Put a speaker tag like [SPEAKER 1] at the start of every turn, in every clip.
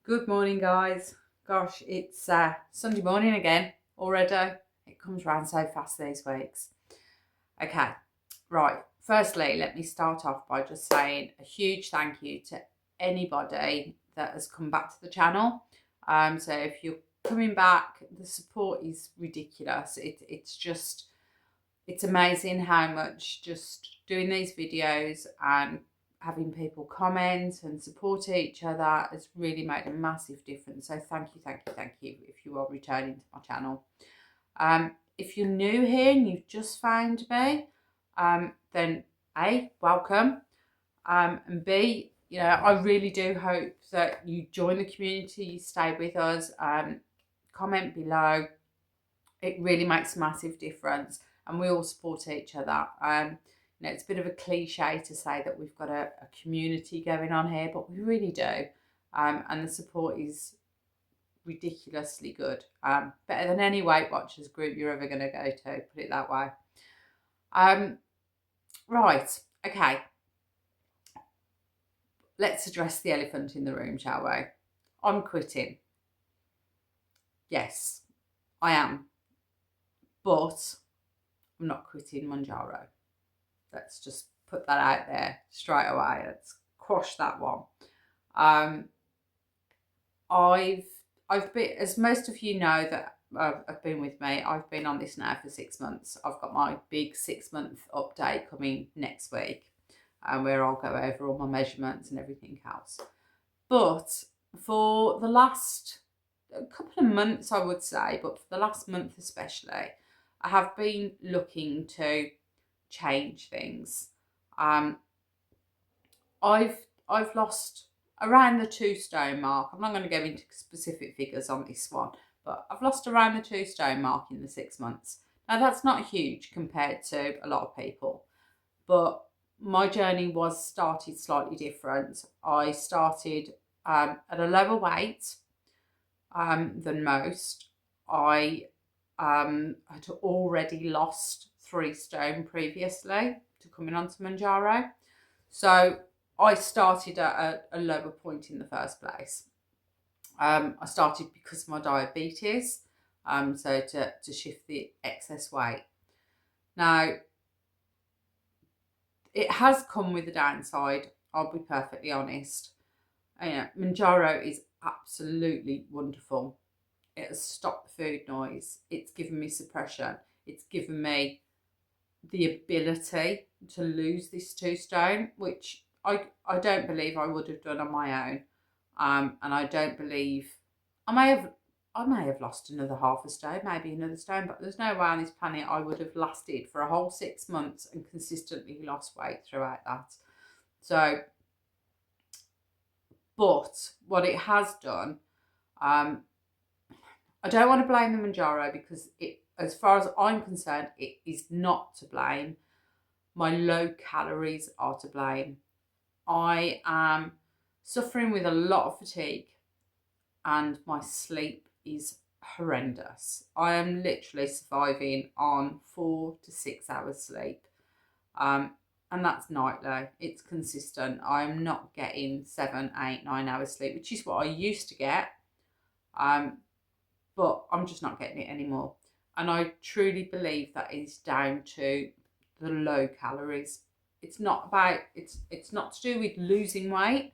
[SPEAKER 1] Good morning, guys. Gosh, it's Sunday morning again already. It comes round so fast these weeks. Okay, right. Firstly, let me start off by just saying a huge thank you to anybody that has come back to the channel. So if you're coming back, the support is ridiculous. It's amazing how much just doing these videos and having people comment and support each other has really made a massive difference. So thank you, thank you, thank you if you are returning to my channel. If you're new here and you've just found me, then A, welcome. And B, I really do hope that you join the community, you stay with us, comment below. It really makes a massive difference and we all support each other. It's a bit of a cliche to say that we've got a community going on here, but we really do. And the support is ridiculously good. Better than any Weight Watchers group you're ever going to go to, put it that way. Right, okay. Let's address the elephant in the room, shall we? I'm quitting. Yes, I am. But I'm not quitting Mounjaro. Let's just put that out there straight away. Let's quash that one. I've been, as most of you know that have been with me, I've been on this now for 6 months. I've got my big 6-month update coming next week, where I'll go over all my measurements and everything else. But for the last couple of months, I would say, but for the last month especially, I have been looking to change things. I've lost around the 2 stone mark. I'm not going to go into specific figures on this one, but I've lost around the 2 stone mark in the 6 months. Now that's not huge compared to a lot of people, but my journey was started slightly different. I started at a lower weight than most. I had already lost 3 stone previously to coming onto Mounjaro. So I started at a lower point in the first place. I started because of my diabetes, so to shift the excess weight. Now, it has come with a downside, I'll be perfectly honest. Mounjaro is absolutely wonderful. It has stopped the food noise. It's given me suppression. It's given me the ability to lose this 2 stone, which I don't believe I would have done on my own. And I don't believe I may have lost another half a stone, maybe another stone, but there's no way on this planet I would have lasted for a whole 6 months and consistently lost weight throughout that. So, but what it has done, I don't want to blame the Mounjaro because as far as I'm concerned, it is not to blame. My low calories are to blame. I am suffering with a lot of fatigue and my sleep is horrendous. I am literally surviving on 4 to 6 hours sleep. And that's nightly. It's consistent. I'm not getting 7, 8, 9 hours sleep, which is what I used to get. But I'm just not getting it anymore. And I truly believe that is down to the low calories. It's not not to do with losing weight,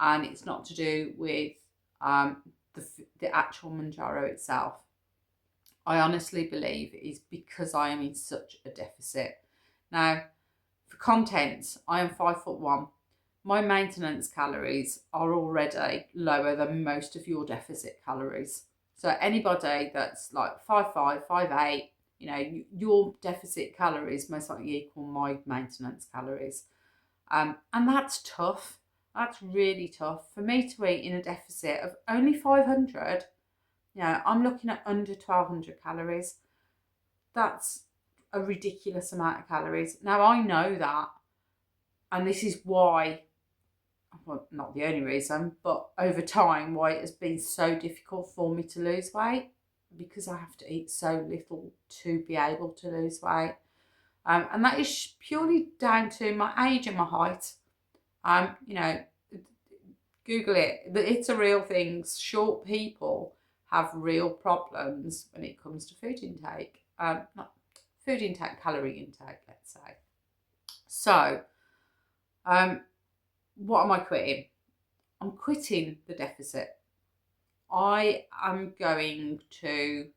[SPEAKER 1] and it's not to do with the actual Mounjaro itself. I honestly believe it is because I am in such a deficit. Now, for content, I am 5'1". My maintenance calories are already lower than most of your deficit calories. So anybody that's like 5'5", 5'8", your deficit calories most likely equal my maintenance calories. And that's tough. That's really tough. For me to eat in a deficit of only 500, I'm looking at under 1,200 calories. That's a ridiculous amount of calories. Now, I know that, and this is why, well, not the only reason, but over time, why it has been so difficult for me to lose weight, because I have to eat so little to be able to lose weight. And that is purely down to my age and my height. Google it. It's a real thing. Short people have real problems when it comes to food intake. Not food intake, calorie intake, let's say. So, what am I quitting? I'm quitting the deficit. I am going to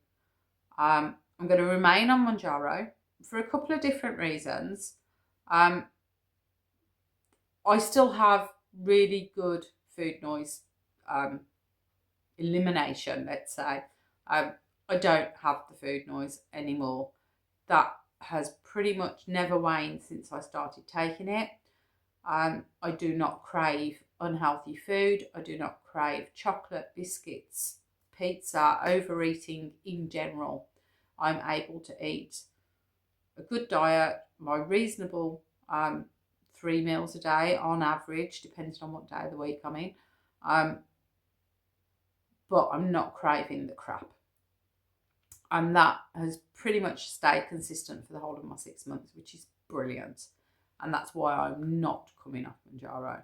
[SPEAKER 1] remain on Mounjaro for a couple of different reasons. I still have really good food noise elimination, let's say. I don't have the food noise anymore. That has pretty much never waned since I started taking it. I do not crave unhealthy food. I do not crave chocolate, biscuits, pizza, overeating in general. I'm able to eat a good diet, my reasonable 3 meals a day on average, depending on what day of the week I'm in. But I'm not craving the crap. And that has pretty much stayed consistent for the whole of my 6 months, which is brilliant. And that's why I'm not coming off Mounjaro.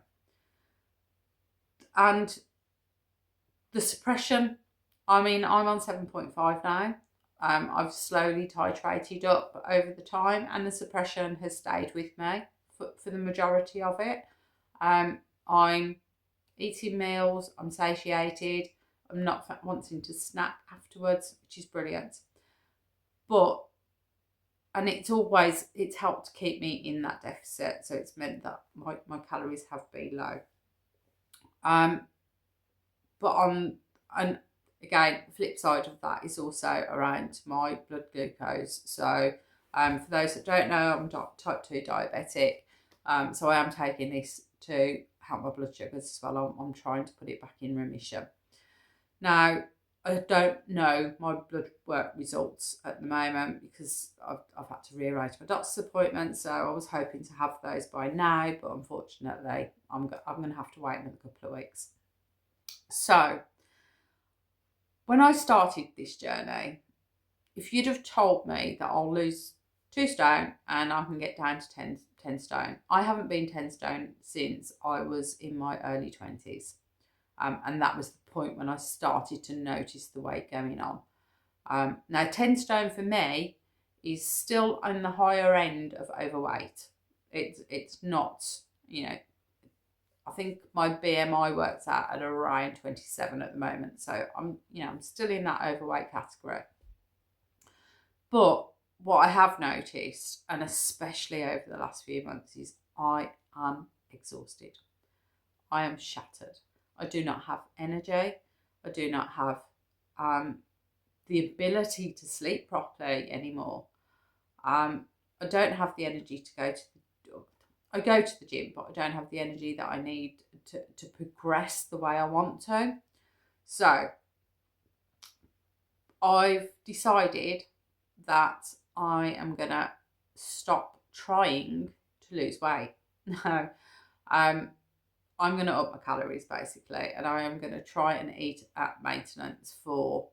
[SPEAKER 1] And the suppression, I'm on 7.5 now. I've slowly titrated up over the time, and the suppression has stayed with me for the majority of it. I'm eating meals, I'm satiated, I'm not wanting to snack afterwards, which is brilliant. And it's helped keep me in that deficit, so it's meant that my calories have been low. And again, the flip side of that is also around my blood glucose. So for those that don't know, I'm type 2 diabetic. So I am taking this to help my blood sugars as well. I'm trying to put it back in remission. Now, I don't know my blood work results at the moment because I've had to rearrange my doctor's appointment. So I was hoping to have those by now, but unfortunately, I'm going to have to wait another couple of weeks. So, when I started this journey, if you'd have told me that I'll lose 2 stone and I can get down to 10 stone, I haven't been 10 stone since I was in my early 20s. And that was the point when I started to notice the weight going on. Now, 10 stone for me is still on the higher end of overweight. It's not, I think my BMI works out at around 27 at the moment. So I'm still in that overweight category. But what I have noticed, and especially over the last few months, is I am exhausted. I am shattered. I do not have energy. I do not have the ability to sleep properly anymore. I don't have the energy to go to I go to the gym, but I don't have the energy that I need to progress the way I want to. So I've decided that I am going to stop trying to lose weight. No, I'm going to up my calories basically, and I am going to try and eat at maintenance for,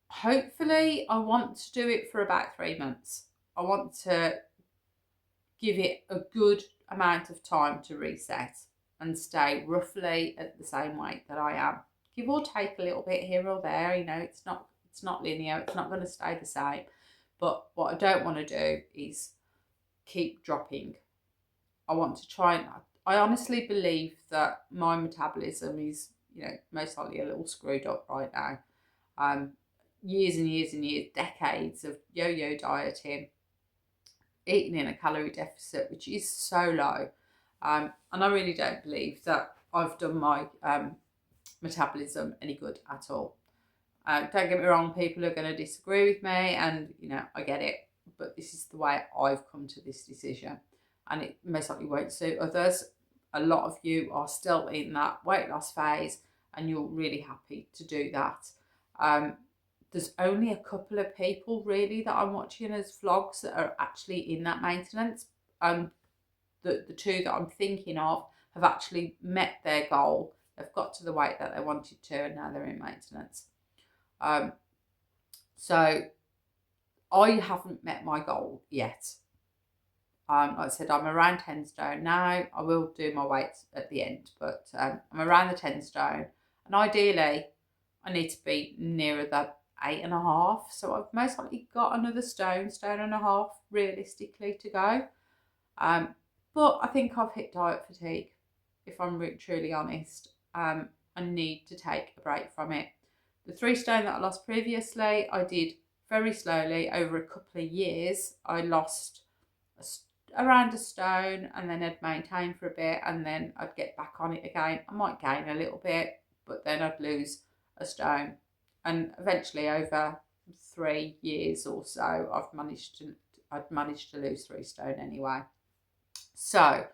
[SPEAKER 1] hopefully, I want to do it for about 3 months. I want to give it a good amount of time to reset and stay roughly at the same weight that I am. Give or take a little bit here or there, it's not linear, it's not going to stay the same. But what I don't want to do is keep dropping. I want to try and, I honestly believe that my metabolism is, most likely a little screwed up right now. Years and years and years, decades of yo-yo dieting, eating in a calorie deficit, which is so low. And I really don't believe that I've done my metabolism any good at all. Don't get me wrong, people are going to disagree with me, and I get it, but this is the way I've come to this decision, and it most likely won't suit others. A lot of you are still in that weight loss phase, and you're really happy to do that. There's only a couple of people really that I'm watching as vlogs that are actually in that maintenance. The 2 that I'm thinking of have actually met their goal. They've got to the weight that they wanted to, and now they're in maintenance. So I haven't met my goal yet. Like I said, I'm around 10 stone now. I will do my weights at the end, but I'm around the 10 stone. And ideally, I need to be nearer the 8.5. So I've most likely got another stone and a half, realistically, to go. But I think I've hit diet fatigue, if I'm truly honest. I need to take a break from it. The 3 stone that I lost previously, I did very slowly over a couple of years. I lost around a stone and then I'd maintain for a bit and then I'd get back on it again. I might gain a little bit, but then I'd lose a stone. And eventually over 3 years or so, I'd managed to lose 3 stone anyway. So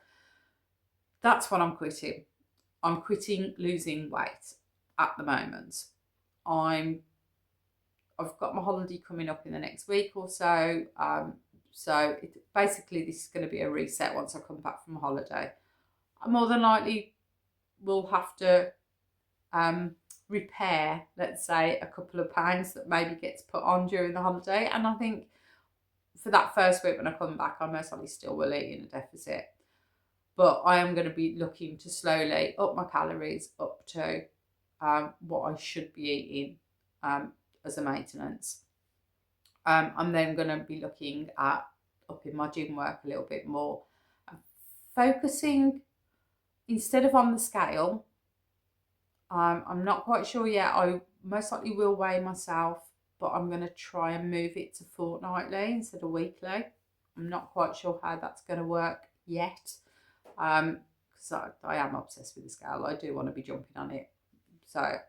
[SPEAKER 1] that's what I'm quitting. I'm quitting losing weight at the moment. I've got my holiday coming up in the next week or so. So basically this is going to be a reset once I come back from holiday. I more than likely will have to repair, let's say, a couple of pounds that maybe gets put on during the holiday. And I think for that first week when I come back, I most likely still will eat in a deficit. But I am going to be looking to slowly up my calories up to what I should be eating as a maintenance. I'm then going to be looking at upping my gym work a little bit more, focusing instead of on the scale. I'm not quite sure yet. I most likely will weigh myself, but I'm going to try and move it to fortnightly instead of weekly. I'm not quite sure how that's going to work yet, because I am obsessed with the scale. I do want to be jumping on it, so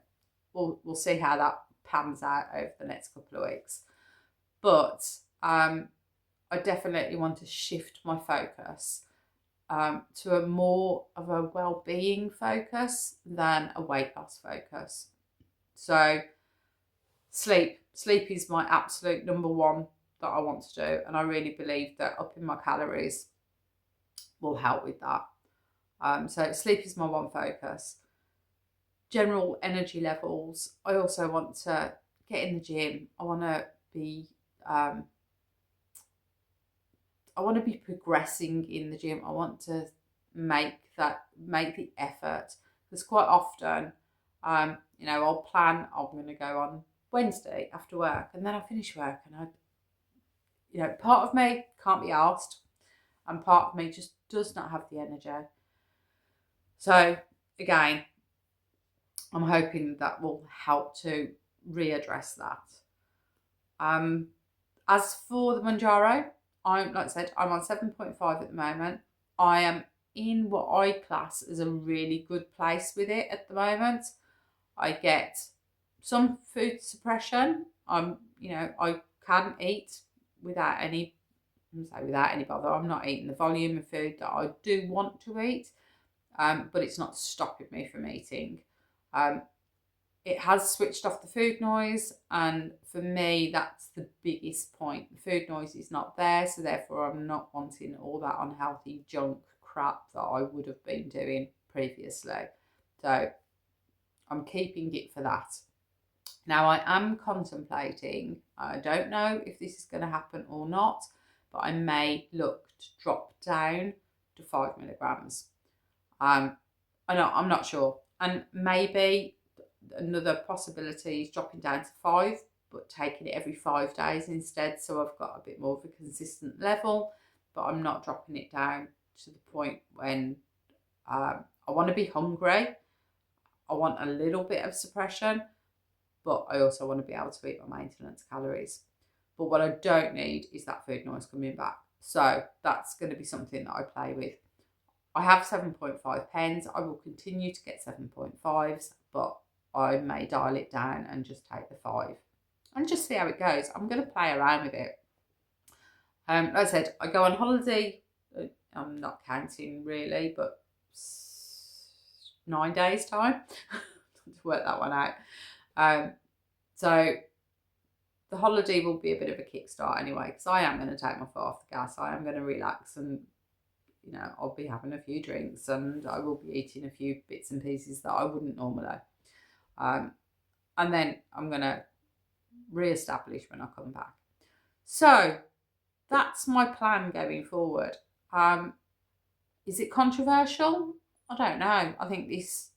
[SPEAKER 1] we'll see how that pans out over the next couple of weeks. But I definitely want to shift my focus to a more of a well-being focus than a weight loss focus. So sleep is my absolute number one that I want to do, and I really believe that upping my calories will help with that. So sleep is my one focus. General energy levels. I also want to get in the gym. I want to be progressing in the gym. I want to make the effort, because quite often, I'll plan, I'm going to go on Wednesday after work, and then I finish work and part of me can't be asked, and part of me just does not have the energy. So again, I'm hoping that will help to readdress that. As for the Mounjaro, like I said, I'm on 7.5 at the moment. I am in what I class as a really good place with it at the moment. I get some food suppression. I can eat without any bother. I'm not eating the volume of food that I do want to eat, but it's not stopping me from eating. It has switched off the food noise, and for me that's the biggest point. The food noise is not there, so therefore I'm not wanting all that unhealthy junk crap that I would have been doing previously. So I'm keeping it for that. Now I am contemplating, I don't know if this is going to happen or not, but I may look to drop down to 5 milligrams. I'm not sure, and maybe another possibility is dropping down to 5, but taking it every 5 days instead, so I've got a bit more of a consistent level, but I'm not dropping it down to the point when I want to be hungry. I want a little bit of suppression, but I also want to be able to eat my maintenance calories. But what I don't need is that food noise coming back. So that's going to be something that I play with. I have 7.5 pens. I will continue to get 7.5s, but I may dial it down and just take the 5 and just see how it goes. I'm going to play around with it. Like I said, I go on holiday. I'm not counting really, but 9 days time to work that one out. So the holiday will be a bit of a kickstart anyway, because I am going to take my foot off the gas. I am going to relax, and I'll be having a few drinks, and I will be eating a few bits and pieces that I wouldn't normally. And then I'm going to re-establish when I come back. So that's my plan going forward. Is it controversial? I don't know. I think this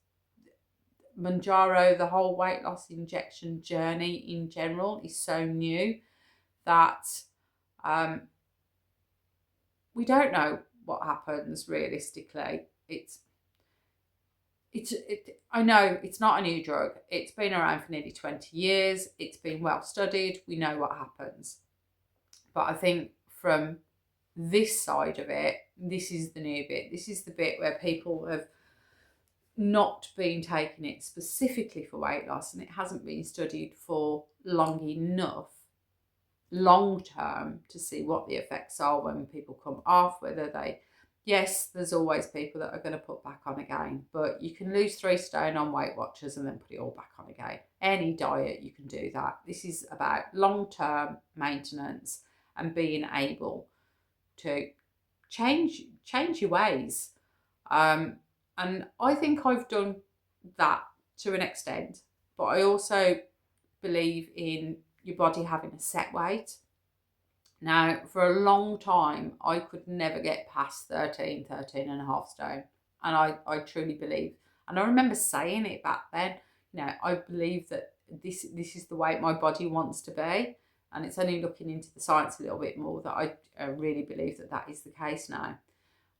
[SPEAKER 1] Mounjaro, the whole weight loss injection journey in general, is so new that um, we don't know what happens realistically. I know it's not a new drug. It's been around for nearly 20 years. It's been well studied. We know what happens. But I think from this side of it, this is the new bit. This is the bit where people have not been taking it specifically for weight loss, and it hasn't been studied for long enough, long term, to see what the effects are when people come off, whether they, yes, there's always people that are going to put back on again, but you can lose 3 stone on Weight Watchers and then put it all back on again. Any diet, you can do that. This is about long-term maintenance and being able to change your ways. And I think I've done that to an extent, but I also believe in your body having a set weight. Now, for a long time, I could never get past 13 and a half stone. And I truly believe, and I remember saying it back then, I believe that this is the weight my body wants to be. And it's only looking into the science a little bit more that I really believe that is the case now.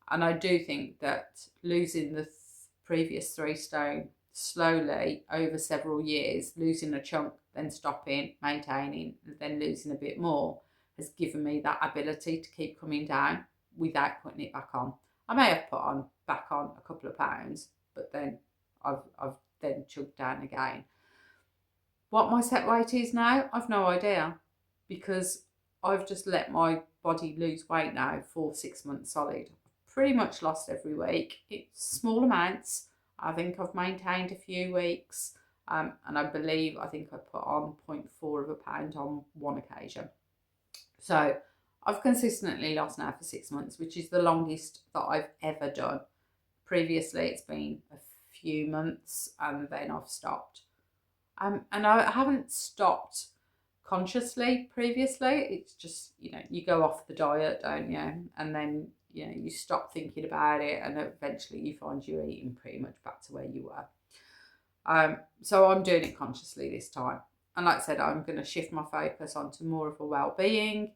[SPEAKER 1] And I do think that losing the previous 3 stone slowly over several years, losing a chunk, then stopping, maintaining, then losing a bit more, has given me that ability to keep coming down without putting it back on. I may have put back on a couple of pounds, but then I've then chugged down again. What my set weight is now, I've no idea, because I've just let my body lose weight now for 6 months solid. Pretty much lost every week. It's small amounts. I think I've maintained a few weeks, and I think I put on 0.4 of a pound on one occasion. So I've consistently lost now for 6 months, which is the longest that I've ever done. Previously, it's been a few months, and then I've stopped. And I haven't stopped consciously previously. It's just, you go off the diet, don't you? And then, you stop thinking about it, and eventually you find you're eating pretty much back to where you were. So I'm doing it consciously this time. And like I said, I'm going to shift my focus onto more of a well-being.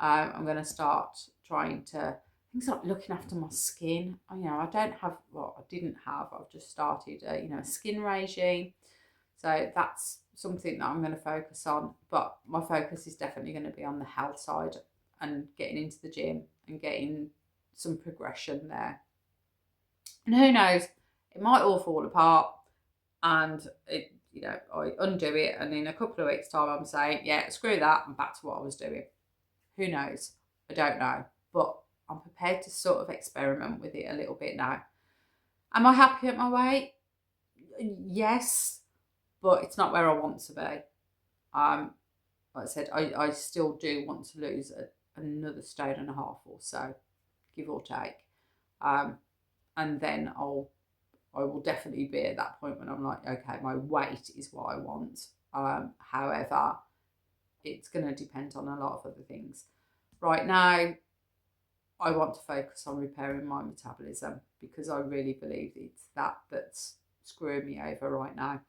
[SPEAKER 1] I'm going to start trying to, things like looking after my skin. I didn't have. I've just started a skin regime. So that's something that I'm going to focus on. But my focus is definitely going to be on the health side and getting into the gym and getting some progression there. And who knows, it might all fall apart and I undo it, and in a couple of weeks' time I'm saying, yeah, screw that, I'm back to what I was doing. Who knows? I don't know. But I'm prepared to sort of experiment with it a little bit now. Am I happy at my weight? Yes, but it's not where I want to be. Like I said, I still do want to lose another 1.5 stone or so, give or take. And then I will definitely be at that point when I'm like, okay, my weight is what I want. However, it's going to depend on a lot of other things. Right now, I want to focus on repairing my metabolism, because I really believe it's that's screwing me over right now.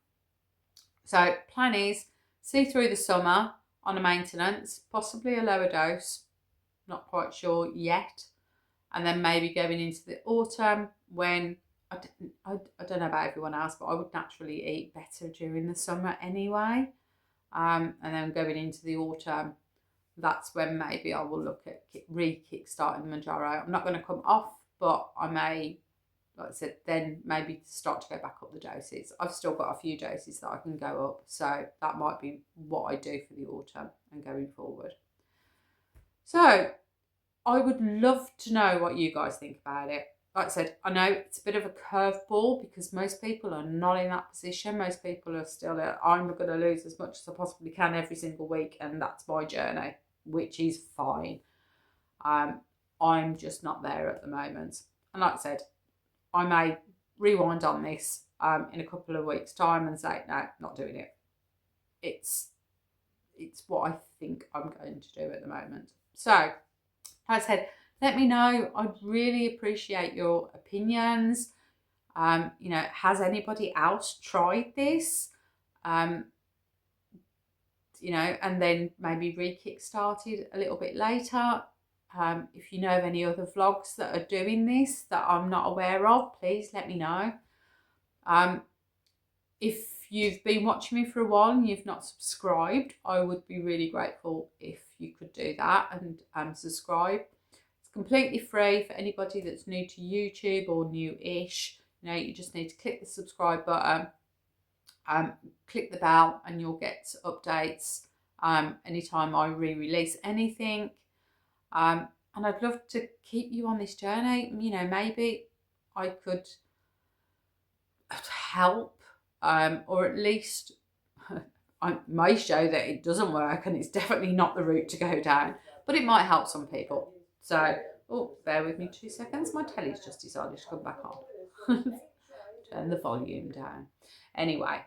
[SPEAKER 1] So plan is, see through the summer on a maintenance, possibly a lower dose, not quite sure yet. And then maybe going into the autumn when, I don't know about everyone else, but I would naturally eat better during the summer anyway. And then going into the autumn, that's when maybe I will look at kick-starting Mounjaro. I'm not going to come off, but I may, like I said, then maybe start to go back up the doses. I've still got a few doses that I can go up, so that might be what I do for the autumn and going forward. So I would love to know what you guys think about it. Like I said, I know it's a bit of a curveball because most people are not in that position. Most people are still I'm going to lose as much as I possibly can every single week, and that's my journey, which is fine. I'm just not there at the moment. And like I said, I may rewind on this in a couple of weeks' time and say, no, not doing it. It's what I think I'm going to do at the moment. So, like I said, let me know. I'd really appreciate your opinions. You know, has anybody else tried this? You know, and then maybe re-kick-started a little bit later. If you know of any other vlogs that are doing this that I'm not aware of, please let me know. If you've been watching me for a while and you've not subscribed, I would be really grateful if you could do that and subscribe. It's completely free for anybody that's new to YouTube or new-ish. You know, you just need to click the subscribe button, click the bell, and you'll get updates anytime I re-release anything. And I'd love to keep you on this journey. You know, maybe I could help, or at least I may show that it doesn't work and it's definitely not the route to go down, but it might help some people. So, oh, bear with me 2 seconds. My telly's just decided to come back on. Turn the volume down. Anyway,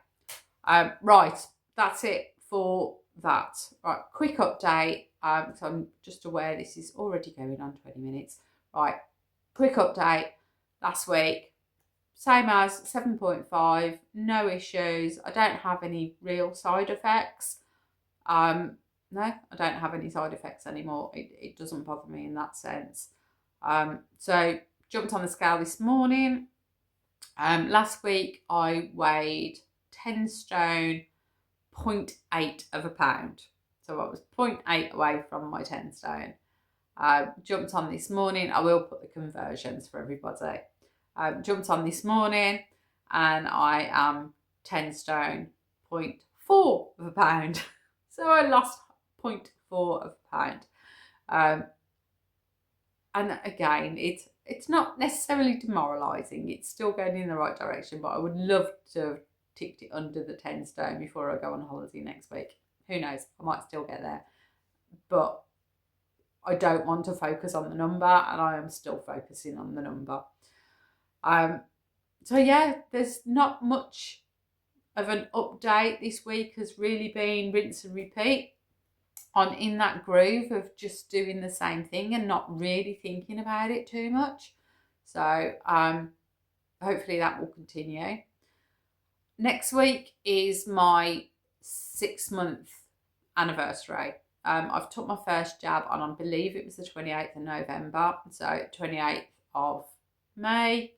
[SPEAKER 1] right, that's it for that. Right, quick update. So I'm just aware this is already going on 20 minutes. Right, quick update. Last week, same as 7.5, no issues. I don't have any real side effects. No, I don't have any side effects anymore. It doesn't bother me in that sense. So jumped on the scale this morning. Last week I weighed 10 stone, 0.8 of a pound. So I was 0.8 away from my 10 stone. Jumped on this morning. I will put the conversions for everybody. Jumped on this morning and I am 10 stone, 0.4 of a pound. So I lost 0.4 of a pound. And again, it's not necessarily demoralising. It's still going in the right direction, but I would love to have ticked it under the 10 stone before I go on holiday next week. Who knows? I might still get there. But I don't want to focus on the number, and I am still focusing on the number. So yeah, there's not much of an update. This week has really been rinse and repeat. I'm in that groove of just doing the same thing and not really thinking about it too much. So hopefully that will continue. Next week is my 6-month anniversary. I've took my first jab on, I believe it was the 28th of November. So 28th of May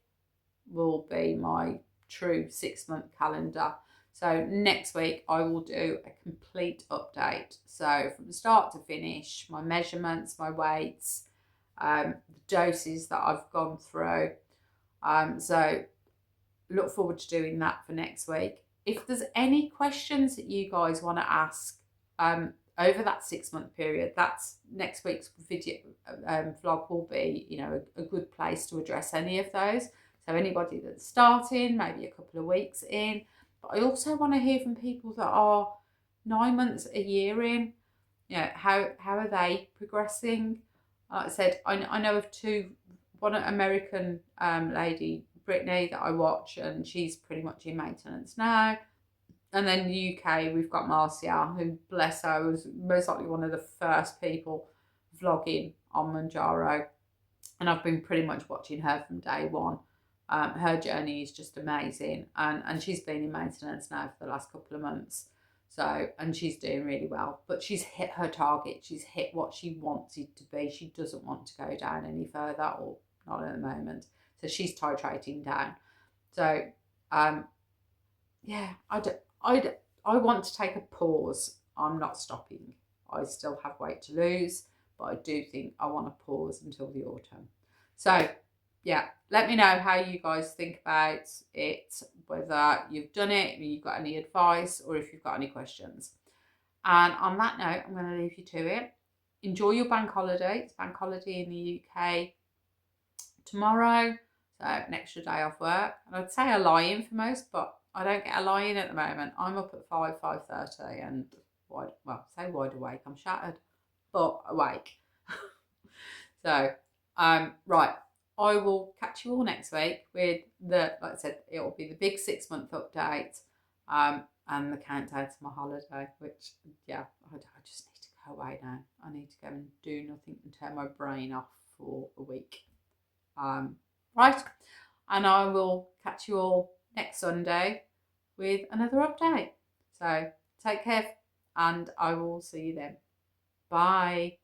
[SPEAKER 1] will be my true 6-month calendar. So next week I will do a complete update. So from start to finish, my measurements, my weights, the doses that I've gone through. So look forward to doing that for next week. If there's any questions that you guys want to ask over that 6-month period, that's next week's video vlog will be, you know, a good place to address any of those. So anybody that's starting, maybe a couple of weeks in. But I also want to hear from people that are 9 months, a year in. You know, how are they progressing? Like I said, I know of one American lady, Brittany, that I watch, and she's pretty much in maintenance now. And then the UK, we've got Marcia, who, bless her, was most likely one of the first people vlogging on Mounjaro. And I've been pretty much watching her from day one. Her journey is just amazing. And she's been in maintenance now for the last couple of months. So, and she's doing really well. But she's hit her target. She's hit what she wanted to be. She doesn't want to go down any further, or not at the moment. So she's titrating down. So, yeah, I want to take a pause. I'm not stopping. I still have weight to lose, but I do think I want to pause until the autumn. So, yeah, let me know how you guys think about it, whether you've done it, if you've got any advice, or if you've got any questions. And on that note, I'm going to leave you to it. Enjoy your bank holiday. It's bank holiday in the UK tomorrow, so an extra day off work. And I'd say a lie-in for most, but I don't get a lie-in at the moment. I'm up at 5:30 and wide awake. I'm shattered, but awake. So, right. I will catch you all next week with like I said, it will be the big 6-month update, and the countdown to my holiday, which, yeah, I just need to go away now. I need to go and do nothing and turn my brain off for a week. Right, and I will catch you all next Sunday with another update. So take care, and I will see you then. Bye.